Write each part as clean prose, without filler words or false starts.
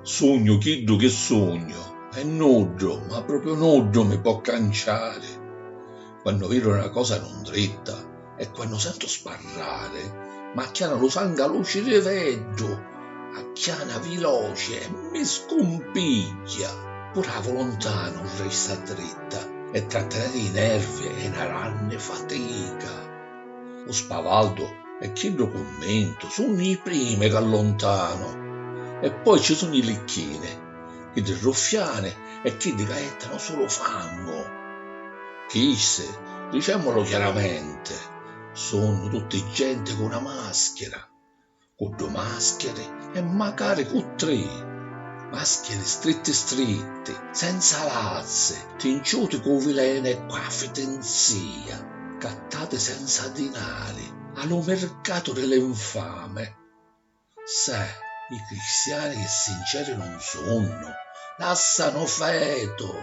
Sogno, chiddu che sogno, è nudo, ma proprio nudo mi può canciare. Quando vedo una cosa non dritta e quando sento sparrare, ma chiana lo sangue a luce di vedo, acchiana veloce e mi scompiglia. Pure la volontà non resta dritta e trattenere i nervi è una grande fatica. Lo spavaldo e chi lo commento sono i primi che allontano. E poi ci sono i licchini, chi di ruffiane e chi di gaettano solo fango. Chisse, diciamolo chiaramente, sono tutti gente con una maschera, con due maschere e magari con tre. Maschere stritte, senza lazze, tinciute con vilene e quaffe tenzia, cattate senza dinari, allo mercato dell'infame. Se i cristiani che sinceri non sono, lasciano feto,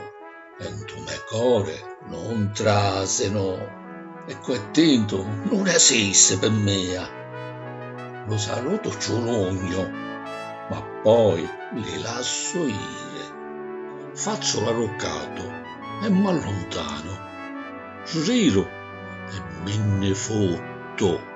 e in tuo core non traseno, e quel tinto non esiste per me. Lo saluto ciologno, ma poi li lascio ire. Faccio l'arroccato e m'allontano, giro e me ne fotto.